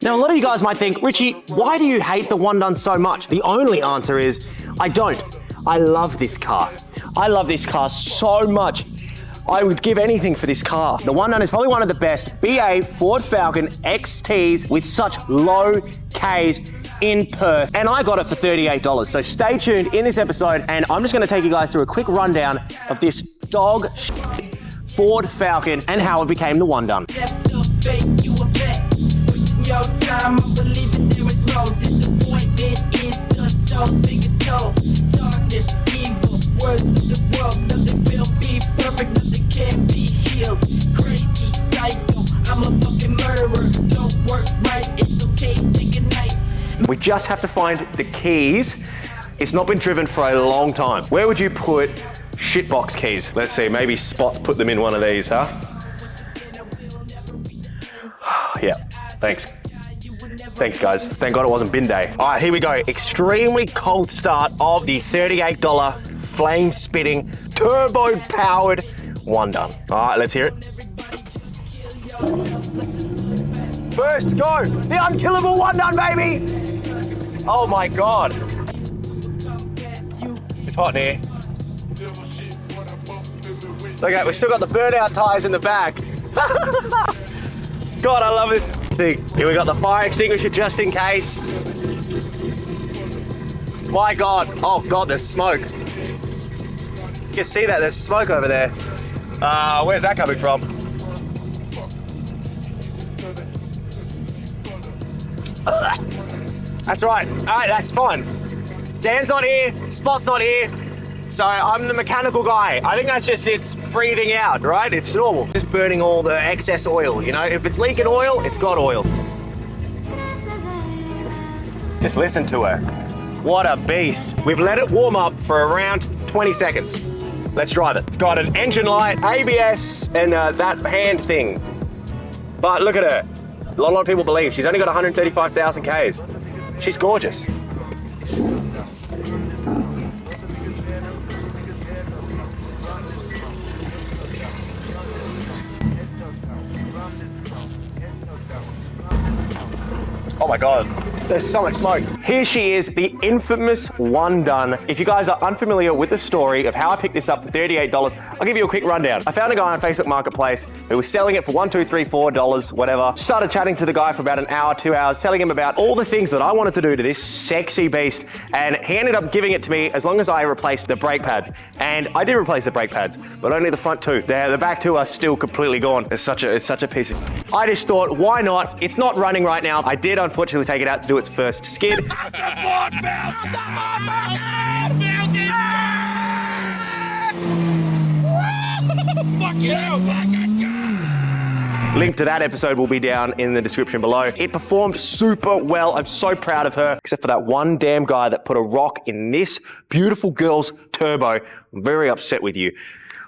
Now, a lot of you guys might think, Richie, why do you hate the WUNDUN so much? The only answer is, I don't. I love this car. I love this car so much. I would give anything for this car. The WUNDUN is probably one of the best BA Ford Falcon XTs with such low Ks in Perth. And I got it for $38. So stay tuned in this episode and I'm just gonna take you guys through a quick rundown of this dog Ford Falcon and how it became the WUNDUN. We just have to find the keys. It's not been driven for a long time. Where would you put shitbox keys? Let's see, maybe Spot's put them in one of these, huh? Yeah, thanks. Thanks, guys. Thank God it wasn't bin day. All right, here we go. Extremely cold start of the $38 flame-spitting, turbo-powered WUNDUN. All right, let's hear it. First go, the unkillable WUNDUN, baby! Oh my God. It's hot in here. Look at, we still got the burnout tires in the back. God, I love it. Here we got the fire extinguisher just in case. My God, oh God, there's smoke. You can see that, there's smoke over there. Where's that coming from? That's right, all right, that's fine. Dan's not here, Spot's not here, so I'm the mechanical guy. I think that's just it's breathing out, right? It's normal. Just burning all the excess oil, you know? If it's leaking oil, it's got oil. Just listen to her. What a beast. We've let it warm up for around 20 seconds. Let's drive it. It's got an engine light, ABS, and that hand thing. But look at her. A lot of people believe she's only got 135,000 Ks. She's gorgeous. Oh my God, there's so much smoke. Here she is, the infamous WUNDUN. If you guys are unfamiliar with the story of how I picked this up for $38, I'll give you a quick rundown. I found a guy on Facebook Marketplace who was selling it for $1, $2, $3, $4, whatever. Started chatting to the guy for about an hour, 2 hours, telling him about all the things that I wanted to do to this sexy beast. And he ended up giving it to me as long as I replaced the brake pads. And I did replace the brake pads, but only the front two. The back two are still completely gone. It's such a piece of... I just thought, why not? It's not running right now. I did unfortunately take it out to do its first skid. Link to that episode will be down in the description below. It performed super well. I'm so proud of her, except for that one damn guy that put a rock in this beautiful girl's turbo. I'm very upset with you.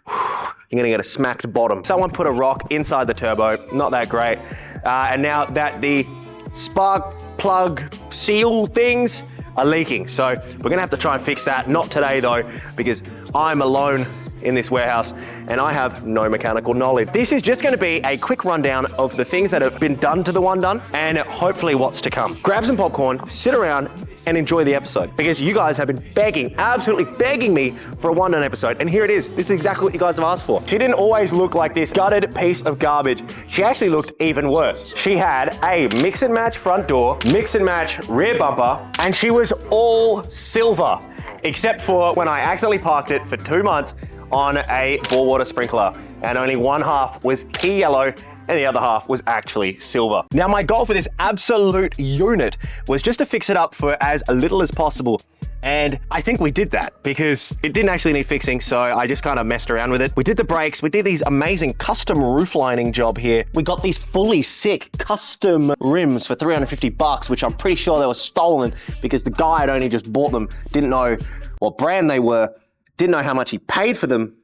You're gonna get a smacked bottom. Someone put a rock inside the turbo, not that great. And now that the spark plug seal things are leaking. So we're gonna have to try and fix that. Not today though, because I'm alone in this warehouse and I have no mechanical knowledge. This is just gonna be a quick rundown of the things that have been done to the WUNDUN and hopefully what's to come. Grab some popcorn, sit around and enjoy the episode because you guys have been begging, absolutely begging me for a WUNDUN episode, and here it is. This is exactly what you guys have asked for. She didn't always look like this gutted piece of garbage. She actually looked even worse. She had a mix and match front door, mix and match rear bumper, and she was all silver, except for when I accidentally parked it for 2 months on a bore water sprinkler, and only one half was pea yellow and the other half was actually silver. Now my goal for this absolute unit was just to fix it up for as little as possible. And I think we did that because it didn't actually need fixing, so I just kind of messed around with it. We did the brakes, we did these amazing custom roof lining job here. We got these fully sick custom rims for 350 bucks, which I'm pretty sure they were stolen because the guy had only just bought them, didn't know what brand they were, didn't know how much he paid for them.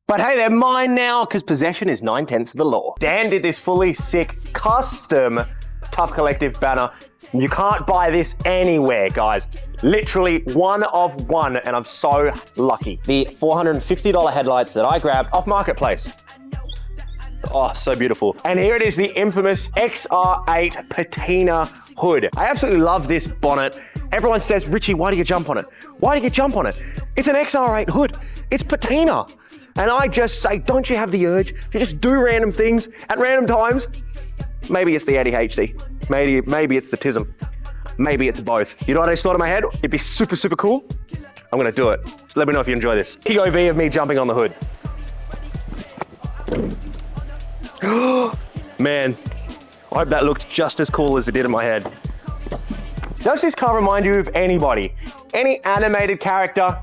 But hey, they're mine now because possession is 9/10 of the law. Dan did this fully sick custom Tough Collective banner. You can't buy this anywhere, guys. Literally one of one, and I'm so lucky. The $450 headlights that I grabbed off Marketplace. Oh, so beautiful. And here it is, the infamous XR8 patina hood. I absolutely love this bonnet. Everyone says, Richie, why do you jump on it? Why do you jump on it? It's an XR8 hood. It's patina. And I just say, don't you have the urge to just do random things at random times? Maybe it's the ADHD. Maybe it's the tism. Maybe it's both. You know what I just thought in my head? It'd be super, super cool. I'm gonna do it. So let me know if you enjoy this. POV of me jumping on the hood. Man, I hope that looked just as cool as it did in my head. Does this car remind you of anybody? Any animated character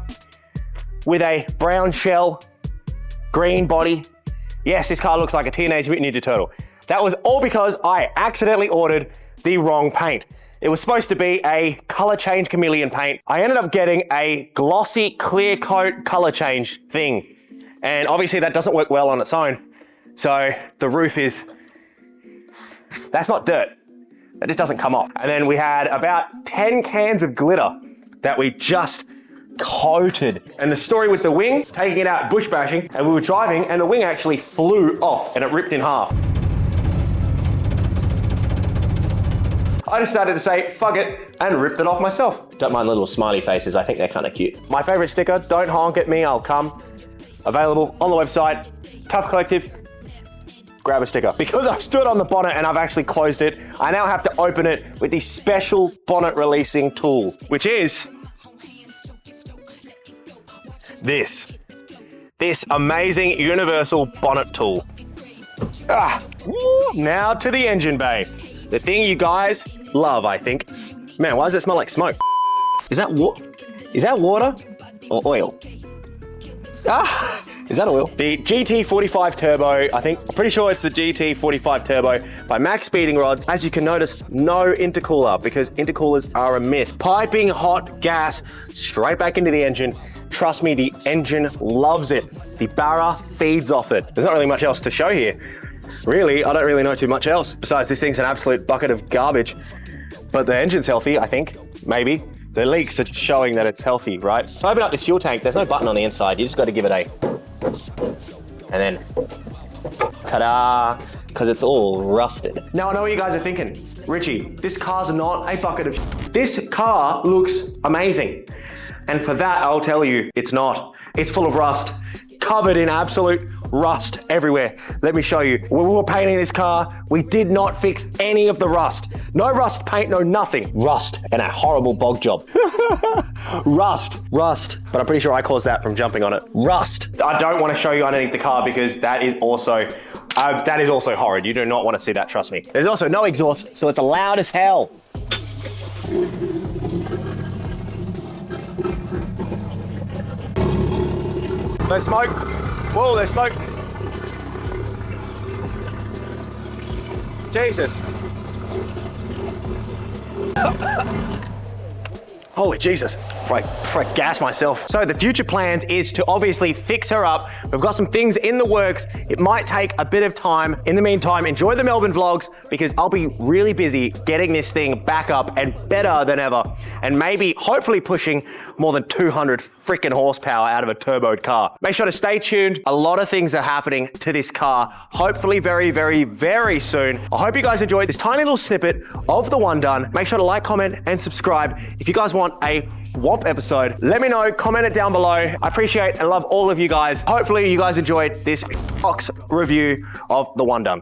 with a brown shell, green body? Yes, this car looks like a Teenage Mutant Ninja Turtle. That was all because I accidentally ordered the wrong paint. It was supposed to be a color change chameleon paint. I ended up getting a glossy clear coat color change thing. And obviously that doesn't work well on its own. So the roof that's not dirt. That just doesn't come off. And then we had about 10 cans of glitter that we just coated. And the story with the wing, taking it out bush bashing, and we were driving and the wing actually flew off and it ripped in half. I decided to say, fuck it, and ripped it off myself. Don't mind the little smiley faces, I think they're kind of cute. My favorite sticker, don't honk at me, I'll come. Available on the website, Tough Collective, grab a sticker. Because I've stood on the bonnet and I've actually closed it, I now have to open it with the special bonnet releasing tool, which is this amazing universal bonnet tool. Now to the engine bay. The thing you guys love, I think. Man, why does it smell like smoke? Is that water or oil? Is that oil? The GT45 Turbo, I'm pretty sure it's the GT45 Turbo by Max Speeding Rods. As you can notice, no intercooler because intercoolers are a myth. Piping hot gas straight back into the engine. Trust me, the engine loves it. The Barra feeds off it. There's not really much else to show here. Really, I don't really know too much else. Besides, this thing's an absolute bucket of garbage. But the engine's healthy, I think. Maybe. The leaks are showing that it's healthy, right? To open up this fuel tank, there's no button on the inside. You just got to give it a... And then... Ta-da! Because it's all rusted. Now, I know what you guys are thinking. Richie, this car's not a bucket of... This car looks amazing. And for that, I'll tell you, it's not. It's full of rust. Covered in absolute rust everywhere. Let me show you. When we were painting this car, we did not fix any of the rust. No rust paint, no nothing. Rust and a horrible bog job. Rust. But I'm pretty sure I caused that from jumping on it. Rust. I don't want to show you underneath the car because that is also horrid. You do not want to see that, trust me. There's also no exhaust, so it's loud as hell. There's smoke. Whoa, there's smoke. Jesus. Holy Jesus, before I gas myself. So the future plans is to obviously fix her up. We've got some things in the works. It might take a bit of time. In the meantime, enjoy the Melbourne vlogs because I'll be really busy getting this thing back up and better than ever. And maybe, hopefully pushing more than 200 freaking horsepower out of a turboed car. Make sure to stay tuned. A lot of things are happening to this car. Hopefully very, very, very soon. I hope you guys enjoyed this tiny little snippet of the One Done. Make sure to like, comment, and subscribe. If you guys want a WOMP episode, let me know, comment it down below. I appreciate and love all of you guys. Hopefully you guys enjoyed this box review of the One Done.